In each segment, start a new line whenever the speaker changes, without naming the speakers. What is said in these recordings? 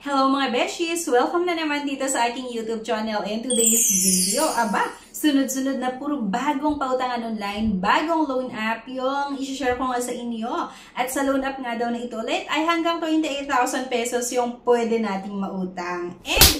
Hello mga beshies! Welcome na naman dito sa aking YouTube channel and today's video. Sunod-sunod na puro bagong pautangan online, bagong loan app yung isi-share ko nga sa inyo. At sa loan app nga daw na ito ulit ay hanggang 28,000 pesos yung pwede nating mautang. And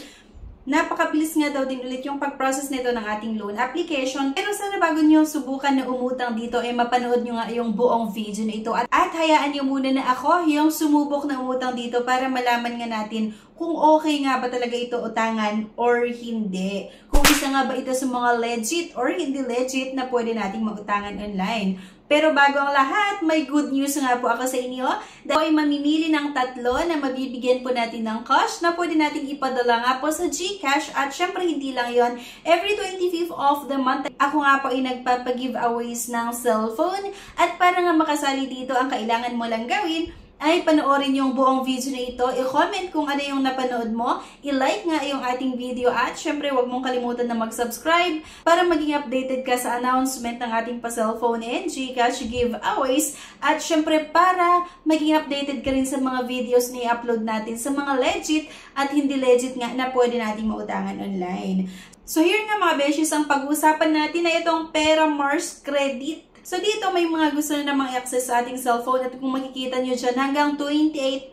napakabilis nga daw din ulit yung pag-process nito ng ating loan application. Pero sana bago nyo subukan na umutang dito, mapanood nyo nga yung buong video na ito. At hayaan nyo muna na ako yung sumubok na umutang dito para malaman nga natin kung okay nga ba talaga ito utangan or hindi. Kung isa nga ba ito sa mga legit or hindi legit na pwede nating mautangan online. Pero bago ang lahat, may good news nga po ako sa inyo. Dahil ay mamimili ng tatlo na mabibigyan po natin ng cash na pwede nating ipadala nga po sa GCash. At syempre hindi lang yon, every 25th of the month, ako nga po ay nagpapag-giveaways ng cellphone. At para nga makasali dito, ang kailangan mo lang gawin ay panoorin yung buong video na ito, i-comment kung ano yung napanood mo, i-like nga yung ating video at syempre huwag mong kalimutan na mag-subscribe para maging updated ka sa announcement ng ating pa-cellphone and GCash giveaways at syempre para maging updated ka rin sa mga videos na i-upload natin sa mga legit at hindi legit nga na pwede nating mautangan online. So here nga mga beshies, ang pag-uusapan natin na itong Peramars Credit. So dito may mga gusto na namang i-access sa ating cellphone at kung makikita nyo dyan hanggang 28,000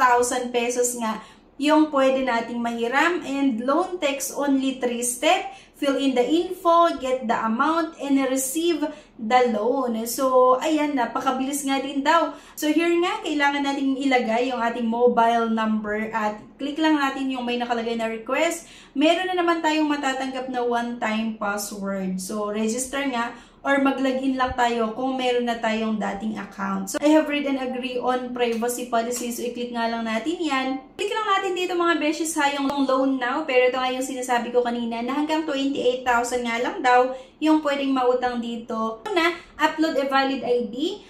pesos nga yung pwede nating mahiram and loan takes only 3 steps. Fill in the info, get the amount, and receive the loan. So ayan, napakabilis nga din daw. So here nga, kailangan natin ilagay yung ating mobile number at click lang natin yung may nakalagay na request. Meron na naman tayong matatanggap na one-time password. So register nga or mag-login lang tayo kung meron na tayong dating account. So, I have read and agree on privacy policy. So, i-click nga lang natin yan. Click lang natin dito mga beshes ha, yung loan now. Pero ito nga yung sinasabi ko kanina na hanggang 28,000 nga lang daw yung pwedeng mautang dito. Una, upload a valid ID.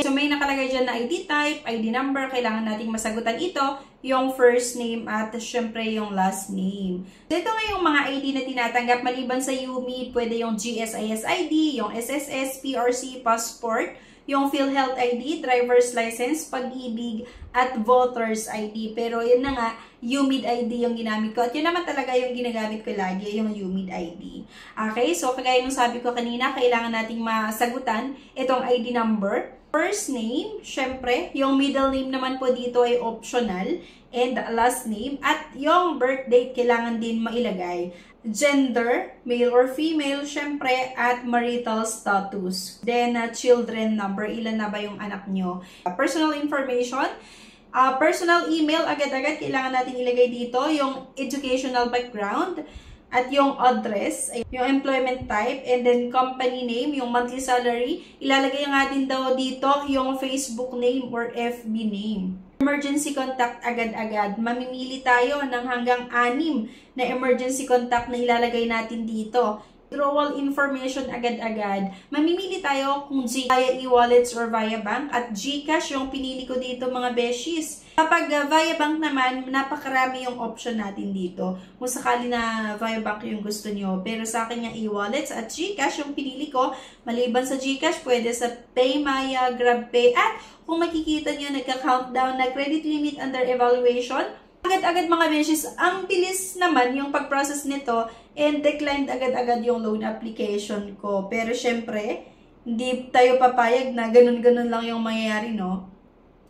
So, may nakalagay dyan na ID type, ID number. Kailangan nating masagutan ito, yung first name at syempre yung last name. So, ito nga yung mga ID na tinatanggap. Maliban sa UMID, pwede yung GSIS ID, yung SSS, PRC, passport, yung PhilHealth ID, driver's license, pag-ibig, at voter's ID. Pero yun na nga, UMID ID yung ginamit ko. At yun naman talaga yung ginagamit ko lagi, yung UMID ID. Okay, so kagaya nung sabi ko kanina, kailangan nating masagutan itong ID number. First name, syempre, yung middle name naman po dito ay optional, and last name, at yung birth date kailangan din mailagay. Gender, male or female, syempre, at marital status. Then, children number, ilan na ba yung anak nyo? Personal information, personal email, agad-agad kailangan natin ilagay dito, yung educational background, at yung address, yung employment type, and then company name, yung monthly salary. Ilalagay nga din daw dito yung Facebook name or FB name. Emergency contact agad-agad. Mamimili tayo ng hanggang 6 na emergency contact na ilalagay natin dito. Withdrawal information agad-agad. Mamimili tayo kung via e-wallets or via bank at GCash yung pinili ko dito mga beshies. Kapag via bank naman, napakarami yung option natin dito. Kung sakali na via bank yung gusto nyo. Pero sa akin yung e-wallets at GCash yung pinili ko. Maliban sa GCash, pwede sa PayMaya, GrabPay at kung makikita nyo nagka-countdown na credit limit under evaluation. Agad-agad mga beshies, ang bilis naman yung pag-process nito and declined agad-agad yung loan application ko. Pero syempre, hindi tayo papayag na ganun-ganun lang yung mangyayari, no?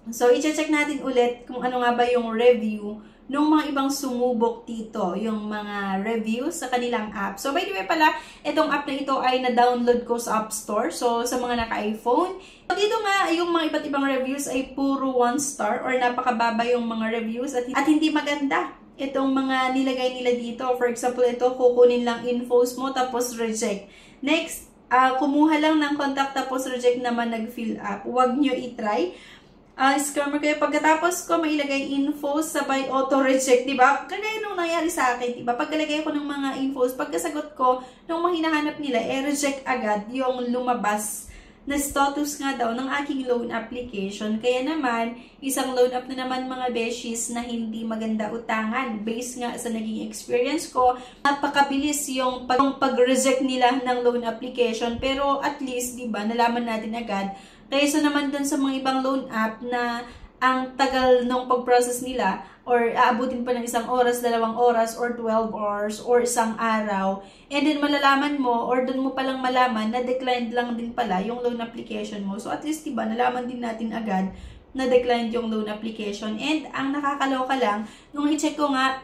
So, i-check natin ulit kung ano nga ba yung review nung mga ibang sumubok dito, yung mga reviews sa kanilang app. So, by the way pala, itong app na ito ay na-download ko sa App Store. So, sa mga naka-iPhone. So, dito nga, yung mga iba't ibang reviews ay puro 1 star or napakababa yung mga reviews at hindi maganda itong mga nilagay nila dito. For example, ito, kukunin lang infos mo tapos reject. Next, kumuha lang ng contact tapos reject naman nag-fill up. Huwag nyo i-try. Scammer kayo. Pagkatapos ko mailagay infos, sabay auto-reject, diba? Kagaya nung nangyari sa akin, diba? Pagkalagay ko ng mga infos, pagkasagot ko, nung mahinahanap nila, reject agad yung lumabas na status nga daw ng aking loan application. Kaya naman, isang loan app na naman mga beshies na hindi maganda utangan. Based nga sa naging experience ko, napakabilis yung pag-reject nila ng loan application. Pero at least, diba, nalaman natin agad. Kaysa naman dun sa mga ibang loan app na ang tagal nung pag-process nila, or aabutin pa ng 1 oras, 2 oras, or 12 hours, or 1 araw, and then malalaman mo, or doon mo palang malaman na declined lang din pala yung loan application mo. So at least, diba, nalaman din natin agad na declined yung loan application. And ang nakakaloka lang, nung i-check ko nga,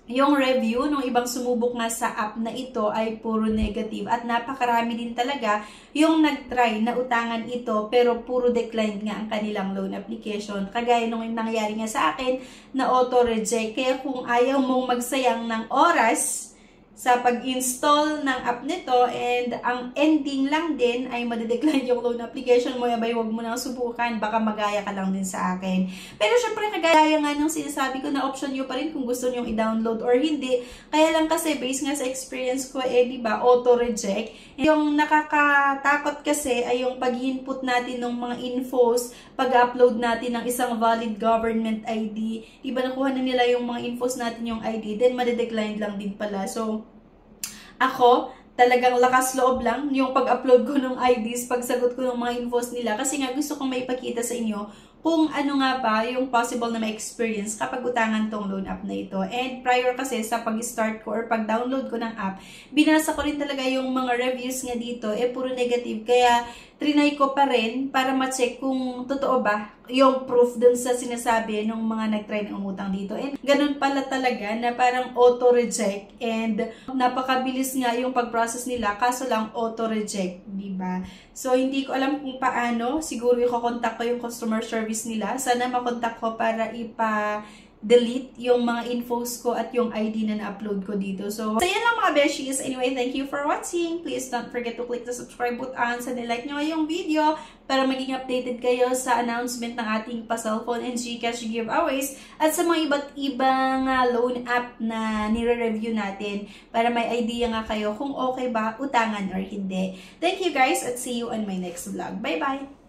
yung review ng ibang sumubok nga sa app na ito ay puro negative at napakarami din talaga yung nag-try na utangan ito pero puro declined nga ang kanilang loan application. Kagaya nung nangyari nga sa akin na auto-reject. Kaya kung ayaw mong magsayang ng oras sa pag-install ng app nito and ang ending lang din ay madedecline yung loan application mo, yabay wag mo nang subukan, baka magaya ka lang din sa akin. Pero syempre kagaya nga ng sinasabi ko na option nyo pa rin kung gusto nyo i-download or hindi. Kaya lang kasi based nga sa experience ko diba, auto-reject. Yung nakakatakot kasi ay yung pag-input natin ng mga infos, pag-upload natin ng isang valid government ID. Diba nakuha na nila yung mga infos natin yung ID, then madedecline lang din pala. So, ako, talagang lakas loob lang yung pag-upload ko ng IDs, pagsagot ko ng mga infos nila kasi nga gusto kong maipakita sa inyo kung ano nga ba yung possible na ma-experience kapag utangan tong loan app na ito. And prior kasi sa pag-start ko or pag-download ko ng app, binasa ko rin talaga yung mga reviews nga dito, puro negative. Kaya trinay ko pa rin para ma-check kung totoo ba yung proof dun sa sinasabi ng mga nag-try ng umutang dito. And ganun pala talaga na parang auto-reject and napakabilis nga yung pag-process nila kaso lang auto-reject, diba? So, hindi ko alam kung paano. Siguro i-contact ko yung customer service nila. Sana makontak ko para delete yung mga infos ko at yung ID na na-upload ko dito. So yan lang mga beshies. Anyway, thank you for watching. Please don't forget to click the subscribe button. Sana like nyo yung video para maging updated kayo sa announcement ng ating pa-cellphone and GCash giveaways at sa mga iba't ibang loan app na nire-review natin para may idea nga kayo kung okay ba utangan or hindi. Thank you guys at see you on my next vlog. Bye-bye!